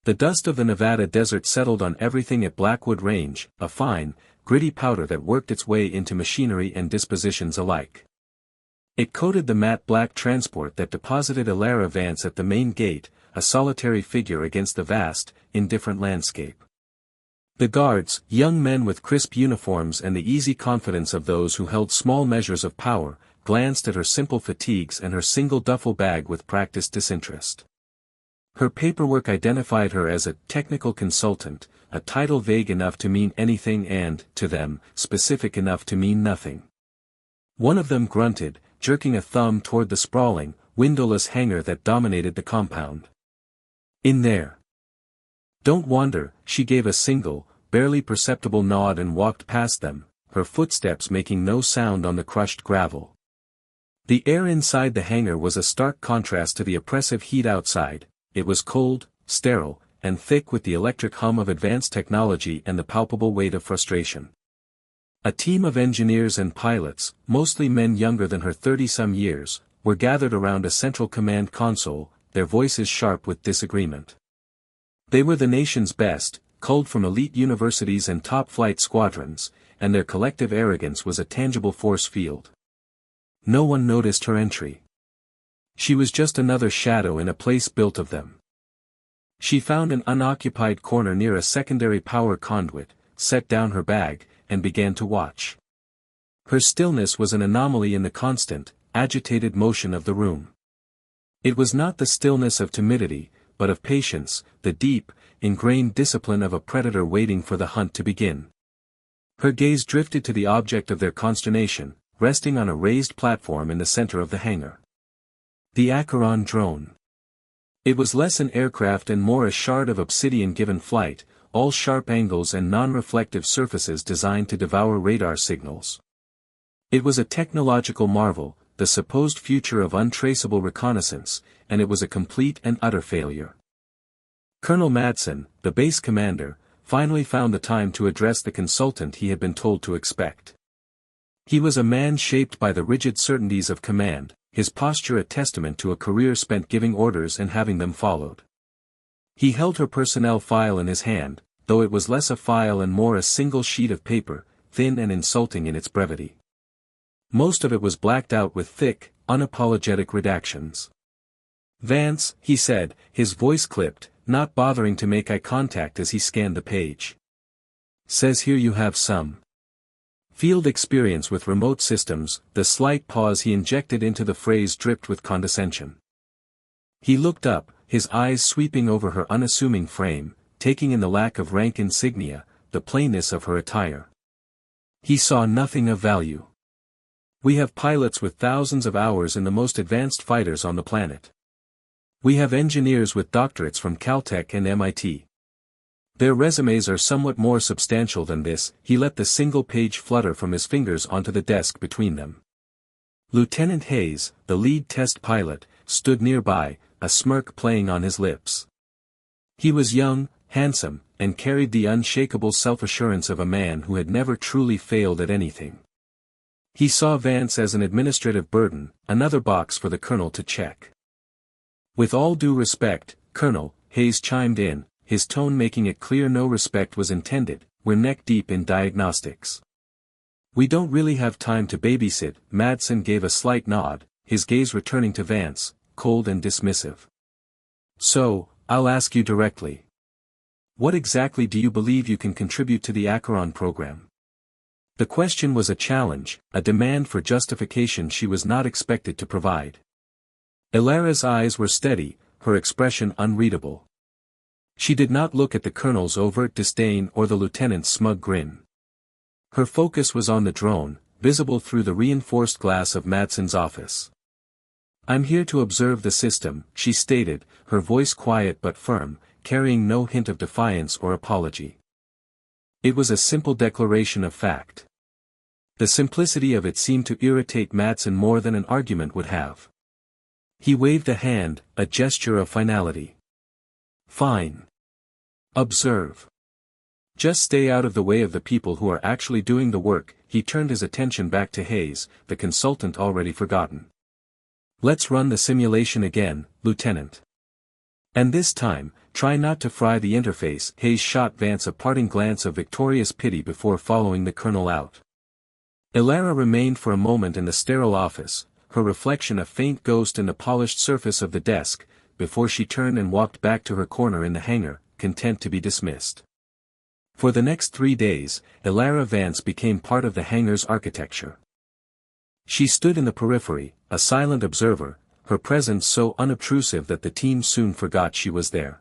The dust of the Nevada desert settled on everything at Blackwood Range, a fine, gritty powder that worked its way into machinery and dispositions alike. It coated the matte black transport that deposited Elara Vance at the main gate, a solitary figure against the vast, indifferent landscape. The guards, young men with crisp uniforms and the easy confidence of those who held small measures of power, glanced at her simple fatigues and her single duffel bag with practiced disinterest. Her paperwork identified her as a technical consultant, a title vague enough to mean anything and, to them, specific enough to mean nothing. One of them grunted, jerking a thumb toward the sprawling, windowless hangar that dominated the compound. In there. Don't wander, she gave a single, barely perceptible nod and walked past them, her footsteps making no sound on the crushed gravel. The air inside the hangar was a stark contrast to the oppressive heat outside. It was cold, sterile, and thick with the electric hum of advanced technology and the palpable weight of frustration. A team of engineers and pilots, mostly men younger than her 30-some years, were gathered around a central command console, their voices sharp with disagreement. They were the nation's best, culled from elite universities and top-flight squadrons, and their collective arrogance was a tangible force field. No one noticed her entry. She was just another shadow in a place built of them. She found an unoccupied corner near a secondary power conduit, set down her bag, and began to watch. Her stillness was an anomaly in the constant, agitated motion of the room. It was not the stillness of timidity, but of patience, the deep, ingrained discipline of a predator waiting for the hunt to begin. Her gaze drifted to the object of their consternation, resting on a raised platform in the center of the hangar. The Acheron drone. It was less an aircraft and more a shard of obsidian given flight, all sharp angles and non-reflective surfaces designed to devour radar signals. It was a technological marvel, the supposed future of untraceable reconnaissance, and it was a complete and utter failure. Colonel Madsen, the base commander, finally found the time to address the consultant he had been told to expect. He was a man shaped by the rigid certainties of command, his posture a testament to a career spent giving orders and having them followed. He held her personnel file in his hand, though it was less a file and more a single sheet of paper, thin and insulting in its brevity. Most of it was blacked out with thick, unapologetic redactions. Vance, he said, his voice clipped, not bothering to make eye contact as he scanned the page. Says here you have some field experience with remote systems. The slight pause he injected into the phrase dripped with condescension. He looked up, his eyes sweeping over her unassuming frame, taking in the lack of rank insignia, the plainness of her attire. He saw nothing of value. We have pilots with thousands of hours in the most advanced fighters on the planet. We have engineers with doctorates from Caltech and MIT. Their resumes are somewhat more substantial than this. He let the single page flutter from his fingers onto the desk between them. Lieutenant Hayes, the lead test pilot, stood nearby, a smirk playing on his lips. He was young, handsome, and carried the unshakable self-assurance of a man who had never truly failed at anything. He saw Vance as an administrative burden, another box for the colonel to check. With all due respect, Colonel, Hayes chimed in, his tone making it clear no respect was intended, we're neck-deep in diagnostics. We don't really have time to babysit. Madsen gave a slight nod, his gaze returning to Vance, cold and dismissive. So, I'll ask you directly. What exactly do you believe you can contribute to the Acheron program? The question was a challenge, a demand for justification she was not expected to provide. Elara's eyes were steady, her expression unreadable. She did not look at the colonel's overt disdain or the lieutenant's smug grin. Her focus was on the drone, visible through the reinforced glass of Madsen's office. I'm here to observe the system, she stated, her voice quiet but firm, carrying no hint of defiance or apology. It was a simple declaration of fact. The simplicity of it seemed to irritate Madsen more than an argument would have. He waved a hand, a gesture of finality. Fine. Observe. Just stay out of the way of the people who are actually doing the work. He turned his attention back to Hayes, the consultant already forgotten. Let's run the simulation again, Lieutenant. And this time, try not to fry the interface. Hayes shot Vance a parting glance of victorious pity before following the colonel out. Ilara remained for a moment in the sterile office, her reflection a faint ghost in the polished surface of the desk, before she turned and walked back to her corner in the hangar, content to be dismissed. For the next 3 days, Ilara Vance became part of the hangar's architecture. She stood in the periphery, a silent observer, her presence so unobtrusive that the team soon forgot she was there.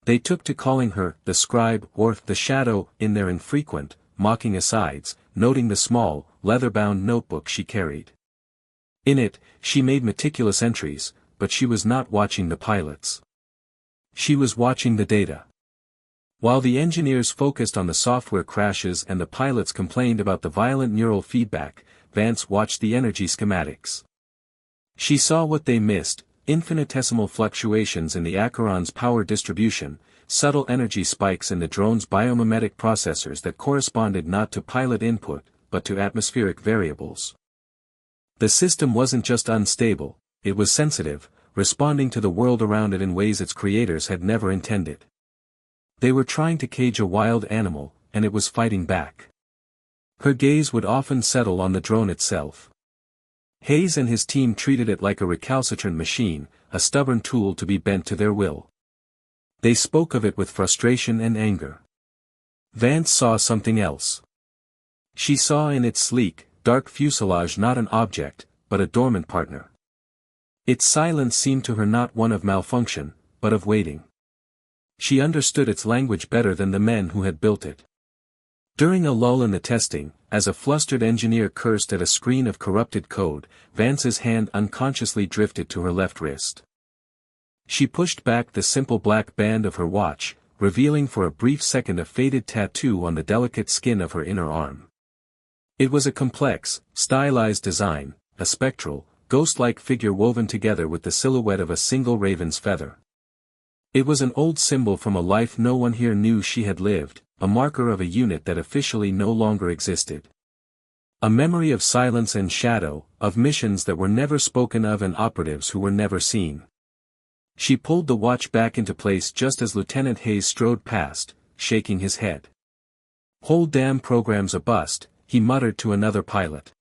They took to calling her the scribe or the shadow in their infrequent, mocking asides, noting the small, leather-bound notebook she carried. In it, she made meticulous entries, but she was not watching the pilots. She was watching the data. While the engineers focused on the software crashes and the pilots complained about the violent neural feedback, Vance watched the energy schematics. She saw what they missed: infinitesimal fluctuations in the Acheron's power distribution, subtle energy spikes in the drone's biomimetic processors that corresponded not to pilot input, but to atmospheric variables. The system wasn't just unstable, it was sensitive, responding to the world around it in ways its creators had never intended. They were trying to cage a wild animal, and it was fighting back. Her gaze would often settle on the drone itself. Hayes and his team treated it like a recalcitrant machine, a stubborn tool to be bent to their will. They spoke of it with frustration and anger. Vance saw something else. She saw in its sleek, dark fuselage not an object, but a dormant partner. Its silence seemed to her not one of malfunction, but of waiting. She understood its language better than the men who had built it. During a lull in the testing, as a flustered engineer cursed at a screen of corrupted code, Vance's hand unconsciously drifted to her left wrist. She pushed back the simple black band of her watch, revealing for a brief second a faded tattoo on the delicate skin of her inner arm. It was a complex, stylized design, a spectral, ghost-like figure woven together with the silhouette of a single raven's feather. It was an old symbol from a life no one here knew she had lived, a marker of a unit that officially no longer existed. A memory of silence and shadow, of missions that were never spoken of and operatives who were never seen. She pulled the watch back into place just as Lieutenant Hayes strode past, shaking his head. "Whole damn program's a bust," he muttered to another pilot.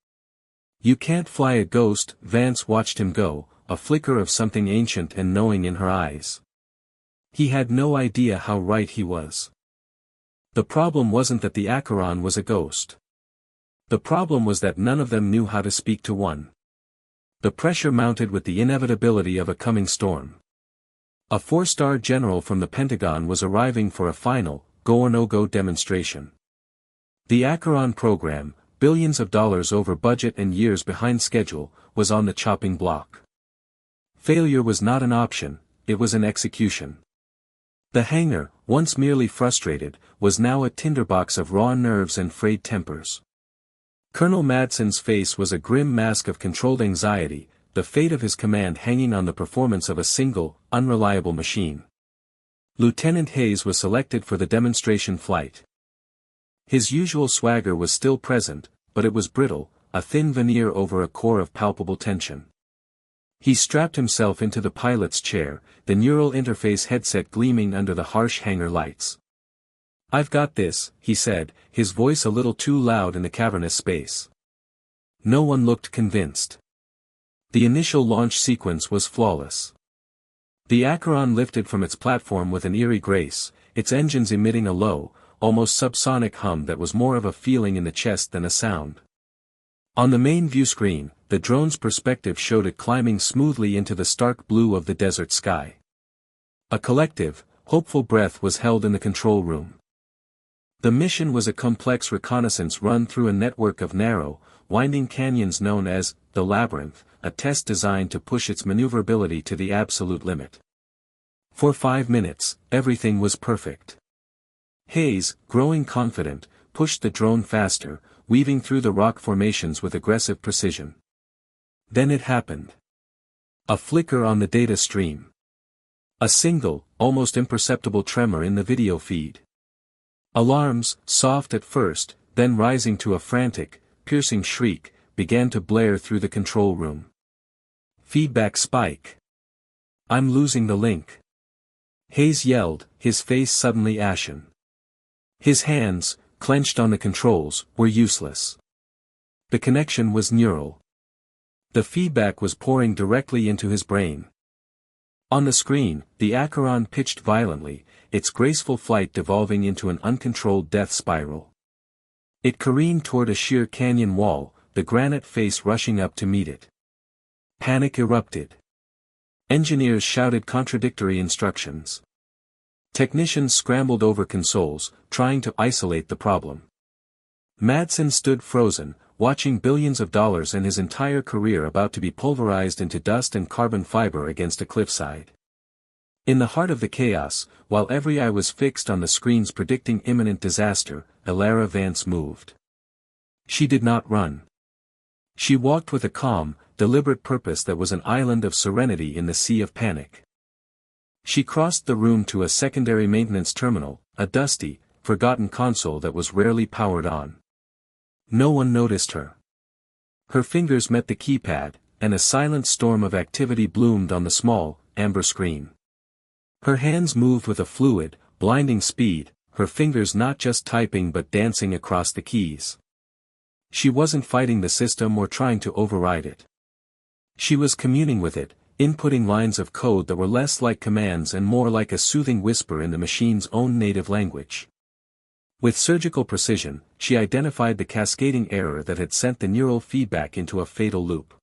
"You can't fly a ghost." Vance watched him go, a flicker of something ancient and knowing in her eyes. He had no idea how right he was. The problem wasn't that the Acheron was a ghost. The problem was that none of them knew how to speak to one. The pressure mounted with the inevitability of a coming storm. A 4-star general from the Pentagon was arriving for a final, go or no-go demonstration. The Acheron program, billions of dollars over budget and years behind schedule, was on the chopping block. Failure was not an option, it was an execution. The hangar, once merely frustrated, was now a tinderbox of raw nerves and frayed tempers. Colonel Madsen's face was a grim mask of controlled anxiety, the fate of his command hanging on the performance of a single, unreliable machine. Lieutenant Hayes was selected for the demonstration flight. His usual swagger was still present, but it was brittle, a thin veneer over a core of palpable tension. He strapped himself into the pilot's chair, the neural interface headset gleaming under the harsh hangar lights. "I've got this," he said, his voice a little too loud in the cavernous space. No one looked convinced. The initial launch sequence was flawless. The Acheron lifted from its platform with an eerie grace, its engines emitting a low, almost subsonic hum that was more of a feeling in the chest than a sound. On the main view screen, the drone's perspective showed it climbing smoothly into the stark blue of the desert sky. A collective, hopeful breath was held in the control room. The mission was a complex reconnaissance run through a network of narrow, winding canyons known as the Labyrinth, a test designed to push its maneuverability to the absolute limit. For 5 minutes, everything was perfect. Hayes, growing confident, pushed the drone faster, weaving through the rock formations with aggressive precision. Then it happened. A flicker on the data stream. A single, almost imperceptible tremor in the video feed. Alarms, soft at first, then rising to a frantic, piercing shriek, began to blare through the control room. Feedback spike. "I'm losing the link." Hayes yelled, his face suddenly ashen. His hands, clenched on the controls, were useless. The connection was neural. The feedback was pouring directly into his brain. On the screen, the Acheron pitched violently, its graceful flight devolving into an uncontrolled death spiral. It careened toward a sheer canyon wall, the granite face rushing up to meet it. Panic erupted. Engineers shouted contradictory instructions. Technicians scrambled over consoles, trying to isolate the problem. Madsen stood frozen, watching billions of dollars and his entire career about to be pulverized into dust and carbon fiber against a cliffside. In the heart of the chaos, while every eye was fixed on the screens predicting imminent disaster, Elara Vance moved. She did not run. She walked with a calm, deliberate purpose that was an island of serenity in the sea of panic. She crossed the room to a secondary maintenance terminal, a dusty, forgotten console that was rarely powered on. No one noticed her. Her fingers met the keypad, and a silent storm of activity bloomed on the small, amber screen. Her hands moved with a fluid, blinding speed, her fingers not just typing but dancing across the keys. She wasn't fighting the system or trying to override it. She was communing with it, inputting lines of code that were less like commands and more like a soothing whisper in the machine's own native language. With surgical precision, she identified the cascading error that had sent the neural feedback into a fatal loop.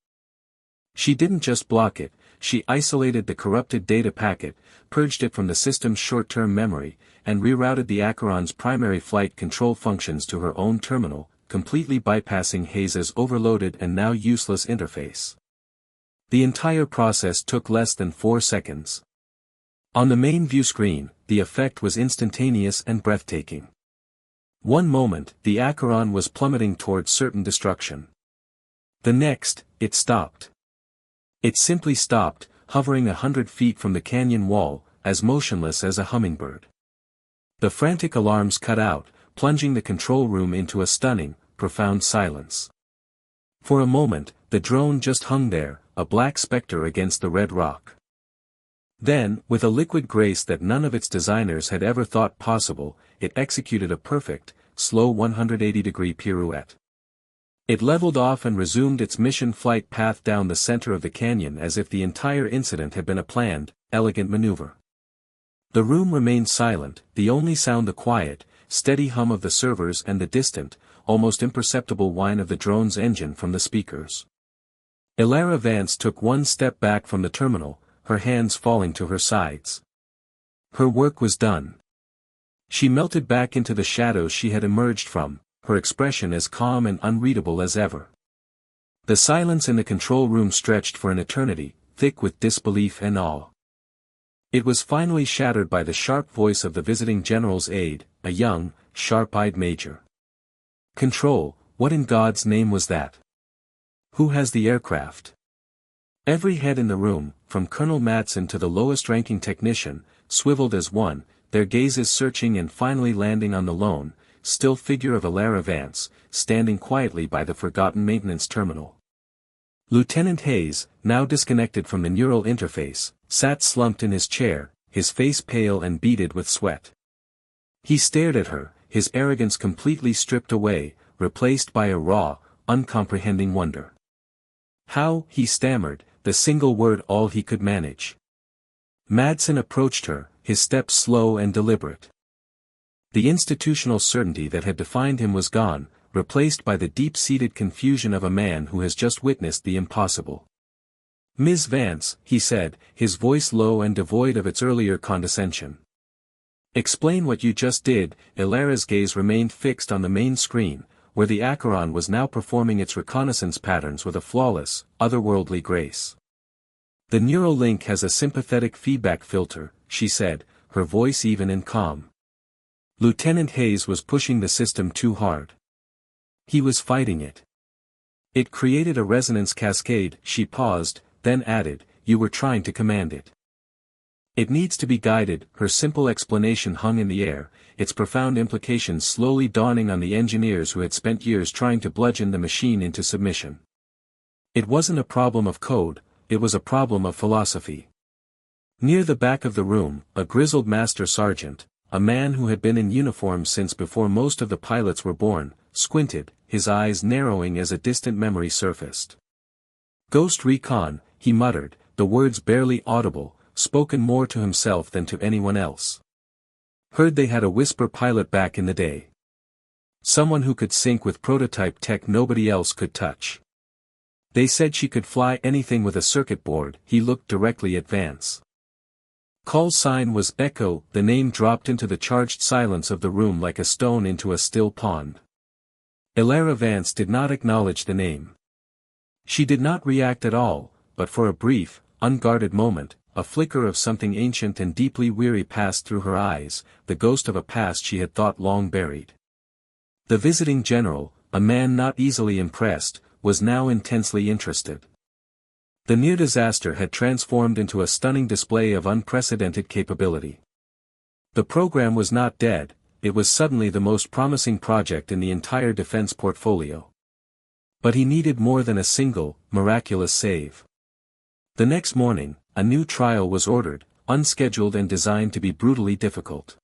She didn't just block it, she isolated the corrupted data packet, purged it from the system's short-term memory, and rerouted the Acheron's primary flight control functions to her own terminal, completely bypassing Hayes' overloaded and now useless interface. The entire process took less than 4 seconds. On the main view screen, the effect was instantaneous and breathtaking. One moment, the Acheron was plummeting towards certain destruction. The next, it stopped. It simply stopped, hovering 100 feet from the canyon wall, as motionless as a hummingbird. The frantic alarms cut out, plunging the control room into a stunning, profound silence. For a moment, the drone just hung there, a black specter against the red rock. Then, with a liquid grace that none of its designers had ever thought possible, it executed a perfect, slow 180-degree pirouette. It leveled off and resumed its mission flight path down the center of the canyon as if the entire incident had been a planned, elegant maneuver. The room remained silent, the only sound the quiet, steady hum of the servers and the distant, almost imperceptible whine of the drone's engine from the speakers. Elara Vance took one step back from the terminal, her hands falling to her sides. Her work was done. She melted back into the shadows she had emerged from, her expression as calm and unreadable as ever. The silence in the control room stretched for an eternity, thick with disbelief and awe. It was finally shattered by the sharp voice of the visiting general's aide, a young, sharp-eyed major. "Control, what in God's name was that? Who has the aircraft?" Every head in the room, from Colonel Madsen to the lowest-ranking technician, swiveled as one, their gazes searching and finally landing on the lone, still figure of Elara Vance, standing quietly by the forgotten maintenance terminal. Lieutenant Hayes, now disconnected from the neural interface, sat slumped in his chair, his face pale and beaded with sweat. He stared at her, his arrogance completely stripped away, replaced by a raw, uncomprehending wonder. "How," he stammered, the single word all he could manage. Madsen approached her, his steps slow and deliberate. The institutional certainty that had defined him was gone, replaced by the deep-seated confusion of a man who has just witnessed the impossible. "Ms. Vance," he said, his voice low and devoid of its earlier condescension. "Explain what you just did." Elara's gaze remained fixed on the main screen, where the Acheron was now performing its reconnaissance patterns with a flawless, otherworldly grace. "The neural link has a sympathetic feedback filter," she said, her voice even and calm. Lieutenant Hayes was pushing the system too hard. He was fighting it. It created a resonance cascade. She paused, then added, "You were trying to command it. It needs to be guided." Her simple explanation hung in the air, its profound implications slowly dawning on the engineers who had spent years trying to bludgeon the machine into submission. It wasn't a problem of code, it was a problem of philosophy. Near the back of the room, a grizzled master sergeant, a man who had been in uniform since before most of the pilots were born, squinted, his eyes narrowing as a distant memory surfaced. Ghost Recon, he muttered, the words barely audible, spoken more to himself than to anyone else. Heard they had a whisper pilot back in the day. Someone who could sync with prototype tech nobody else could touch. They said she could fly anything with a circuit board. He looked directly at Vance. Call sign was Echo. The name dropped into the charged silence of the room like a stone into a still pond. Elara Vance did not acknowledge the name. She did not react at all, but for a brief, unguarded moment, a flicker of something ancient and deeply weary passed through her eyes, the ghost of a past she had thought long buried. The visiting general, a man not easily impressed, was now intensely interested. The near disaster had transformed into a stunning display of unprecedented capability. The program was not dead, it was suddenly the most promising project in the entire defense portfolio. But he needed more than a single, miraculous save. The next morning, a new trial was ordered, unscheduled and designed to be brutally difficult.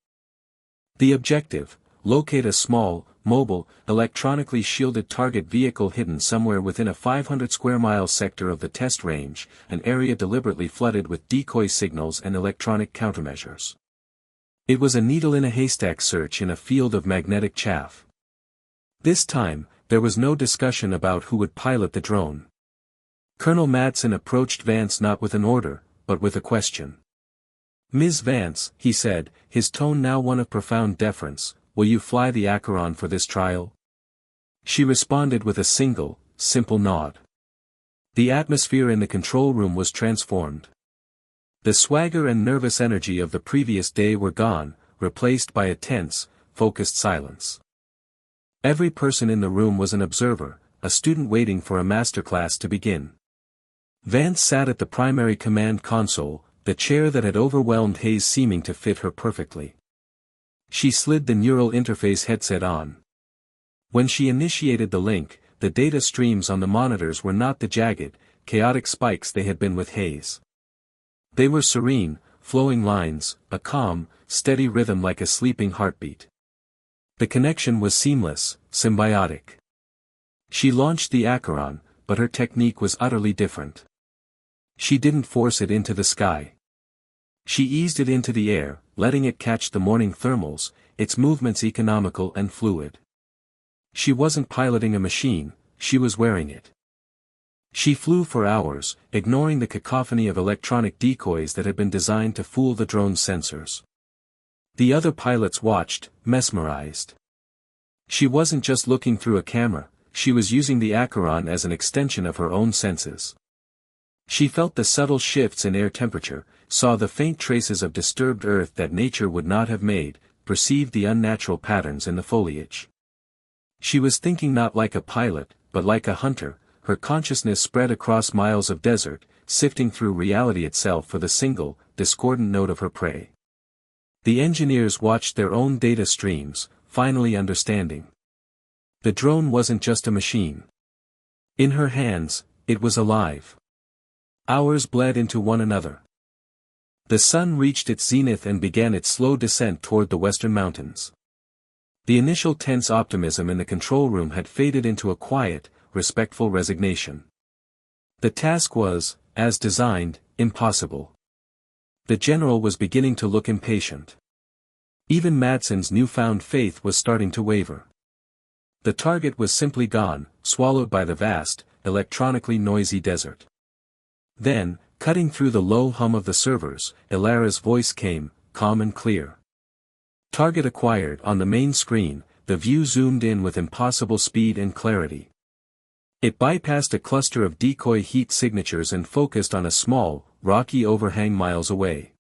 The objective: locate a small, mobile, electronically shielded target vehicle hidden somewhere within a 500 square mile sector of the test range, an area deliberately flooded with decoy signals and electronic countermeasures. It was a needle in a haystack search in a field of magnetic chaff. This time, there was no discussion about who would pilot the drone. Colonel Madsen approached Vance not with an order, but with a question. "Ms. Vance," he said, his tone now one of profound deference, "will you fly the Acheron for this trial?" She responded with a single, simple nod. The atmosphere in the control room was transformed. The swagger and nervous energy of the previous day were gone, replaced by a tense, focused silence. Every person in the room was an observer, a student waiting for a masterclass to begin. Vance sat at the primary command console, the chair that had overwhelmed Hayes seeming to fit her perfectly. She slid the neural interface headset on. When she initiated the link, the data streams on the monitors were not the jagged, chaotic spikes they had been with Hayes. They were serene, flowing lines, a calm, steady rhythm like a sleeping heartbeat. The connection was seamless, symbiotic. She launched the Acheron, but her technique was utterly different. She didn't force it into the sky. She eased it into the air, letting it catch the morning thermals, its movements economical and fluid. She wasn't piloting a machine, she was wearing it. She flew for hours, ignoring the cacophony of electronic decoys that had been designed to fool the drone's sensors. The other pilots watched, mesmerized. She wasn't just looking through a camera, she was using the Acheron as an extension of her own senses. She felt the subtle shifts in air temperature, saw the faint traces of disturbed earth that nature would not have made, perceived the unnatural patterns in the foliage. She was thinking not like a pilot, but like a hunter, her consciousness spread across miles of desert, sifting through reality itself for the single, discordant note of her prey. The engineers watched their own data streams, finally understanding. The drone wasn't just a machine. In her hands, it was alive. Hours bled into one another. The sun reached its zenith and began its slow descent toward the western mountains. The initial tense optimism in the control room had faded into a quiet, respectful resignation. The task was, as designed, impossible. The general was beginning to look impatient. Even Madsen's newfound faith was starting to waver. The target was simply gone, swallowed by the vast, electronically noisy desert. Then, cutting through the low hum of the servers, Elara's voice came, calm and clear. Target acquired. On the main screen, the view zoomed in with impossible speed and clarity. It bypassed a cluster of decoy heat signatures and focused on a small, rocky overhang miles away.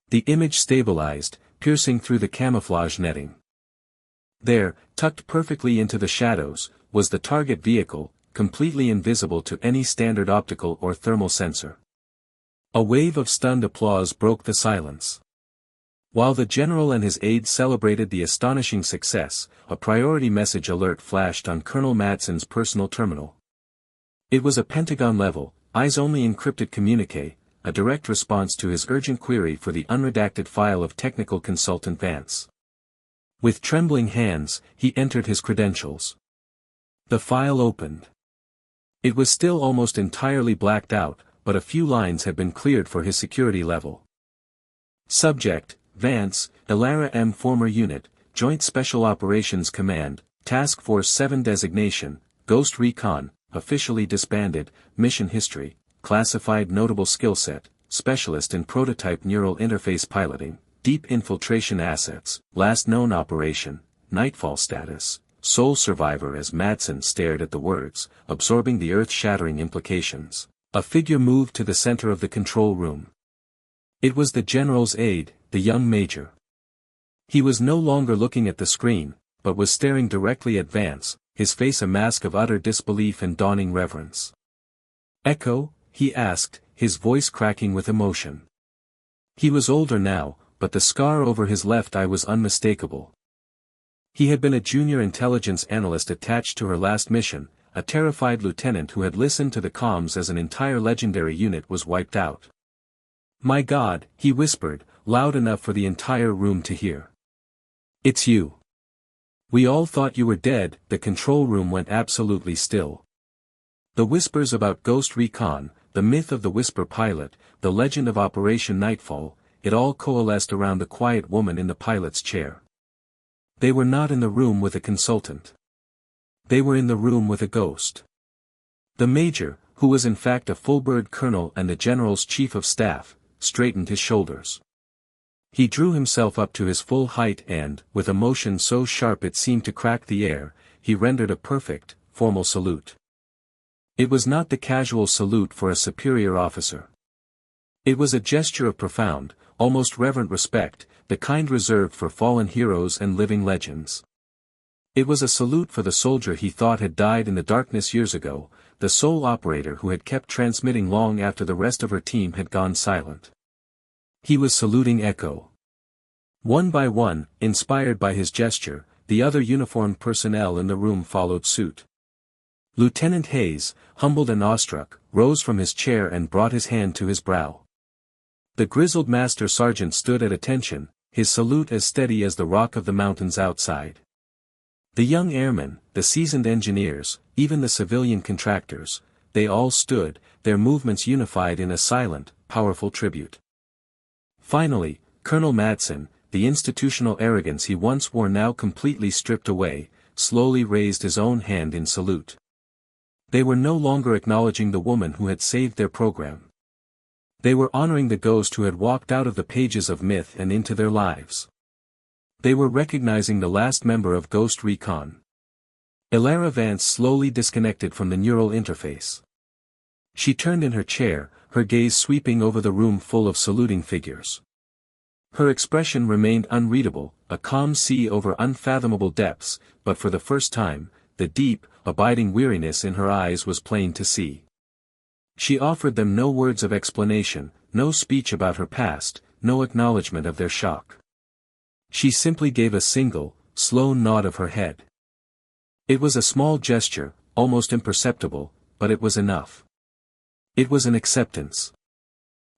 The image stabilized, piercing through the camouflage netting. There, tucked perfectly into the shadows, was the target vehicle, completely invisible to any standard optical or thermal sensor. A wave of stunned applause broke the silence. While the general and his aides celebrated the astonishing success, a priority message alert flashed on Colonel Madsen's personal terminal. It was a Pentagon-level, eyes-only encrypted communique, a direct response to his urgent query for the unredacted file of technical consultant Vance. With trembling hands, he entered his credentials. The file opened. It was still almost entirely blacked out, but a few lines had been cleared for his security level. Subject: Vance, Elara M. Former Unit, Joint Special Operations Command, Task Force 7 Designation, Ghost Recon, officially disbanded, Mission History, Classified Notable Skill Set, Specialist in Prototype Neural Interface Piloting, Deep Infiltration Assets, Last Known Operation, Nightfall Status, Sole Survivor. As Madsen stared at the words, absorbing the earth-shattering implications, a figure moved to the center of the control room. It was the general's aide, the young major. He was no longer looking at the screen, but was staring directly at Vance, his face a mask of utter disbelief and dawning reverence. "Echo?" he asked, his voice cracking with emotion. He was older now, but the scar over his left eye was unmistakable. He had been a junior intelligence analyst attached to her last mission, a terrified lieutenant who had listened to the comms as an entire legendary unit was wiped out. "My God," he whispered, loud enough for the entire room to hear. "It's you. We all thought you were dead." The control room went absolutely still. The whispers about Ghost Recon, the myth of the Whisper pilot, the legend of Operation Nightfall, it all coalesced around the quiet woman in the pilot's chair. They were not in the room with a consultant. They were in the room with a ghost. The major, who was in fact a full-bird colonel and the general's chief of staff, straightened his shoulders. He drew himself up to his full height and, with a motion so sharp it seemed to crack the air, he rendered a perfect, formal salute. It was not the casual salute for a superior officer. It was a gesture of profound, almost reverent respect, the kind reserved for fallen heroes and living legends. It was a salute for the soldier he thought had died in the darkness years ago, the sole operator who had kept transmitting long after the rest of her team had gone silent. He was saluting Echo. One by one, inspired by his gesture, the other uniformed personnel in the room followed suit. Lieutenant Hayes, humbled and awestruck, rose from his chair and brought his hand to his brow. The grizzled master sergeant stood at attention, his salute as steady as the rock of the mountains outside. The young airmen, the seasoned engineers, even the civilian contractors, they all stood, their movements unified in a silent, powerful tribute. Finally, Colonel Madsen, the institutional arrogance he once wore now completely stripped away, slowly raised his own hand in salute. They were no longer acknowledging the woman who had saved their program. They were honoring the ghost who had walked out of the pages of myth and into their lives. They were recognizing the last member of Ghost Recon. Elara Vance slowly disconnected from the neural interface. She turned in her chair, her gaze sweeping over the room full of saluting figures. Her expression remained unreadable, a calm sea over unfathomable depths, but for the first time, the deep, abiding weariness in her eyes was plain to see. She offered them no words of explanation, no speech about her past, no acknowledgement of their shock. She simply gave a single, slow nod of her head. It was a small gesture, almost imperceptible, but it was enough. It was an acceptance.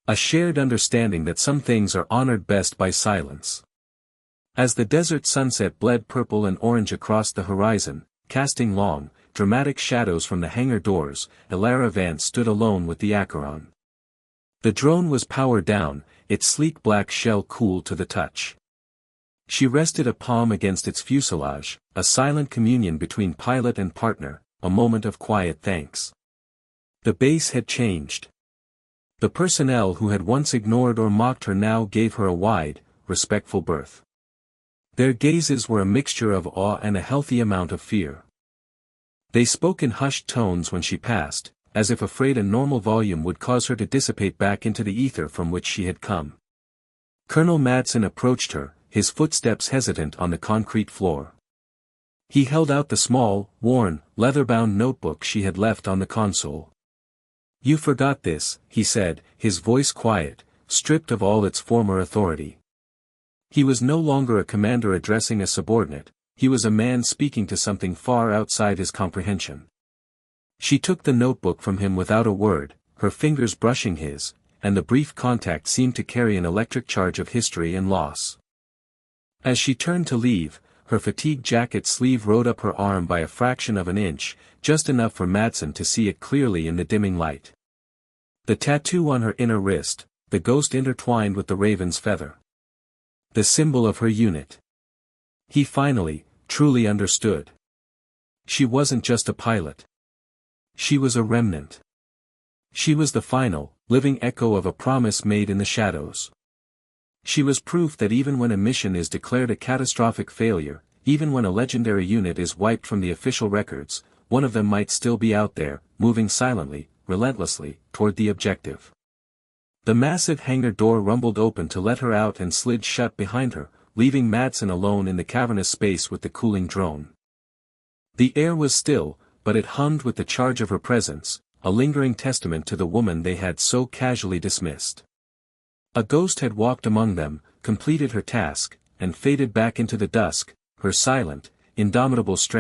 A shared understanding that some things are honored best by silence. As the desert sunset bled purple and orange across the horizon, casting long, dramatic shadows from the hangar doors, Elara Vance stood alone with the Acheron. The drone was powered down, its sleek black shell cool to the touch. She rested a palm against its fuselage, a silent communion between pilot and partner, a moment of quiet thanks. The base had changed. The personnel who had once ignored or mocked her now gave her a wide, respectful berth. Their gazes were a mixture of awe and a healthy amount of fear. They spoke in hushed tones when she passed, as if afraid a normal volume would cause her to dissipate back into the ether from which she had come. Colonel Madsen approached her, his footsteps hesitant on the concrete floor. He held out the small, worn, leather-bound notebook she had left on the console. "You forgot this," he said, his voice quiet, stripped of all its former authority. He was no longer a commander addressing a subordinate, he was a man speaking to something far outside his comprehension. She took the notebook from him without a word, her fingers brushing his, and the brief contact seemed to carry an electric charge of history and loss. As she turned to leave, her fatigue jacket sleeve rode up her arm by a fraction of an inch, just enough for Madsen to see it clearly in the dimming light. The tattoo on her inner wrist, the ghost intertwined with the raven's feather. The symbol of her unit. He finally, truly understood. She wasn't just a pilot. She was a remnant. She was the final, living echo of a promise made in the shadows. She was proof that even when a mission is declared a catastrophic failure, even when a legendary unit is wiped from the official records, one of them might still be out there, moving silently, relentlessly, toward the objective. The massive hangar door rumbled open to let her out and slid shut behind her, leaving Madsen alone in the cavernous space with the cooling drone. The air was still, but it hummed with the charge of her presence, a lingering testament to the woman they had so casually dismissed. A ghost had walked among them, completed her task, and faded back into the dusk, her silent, indomitable strength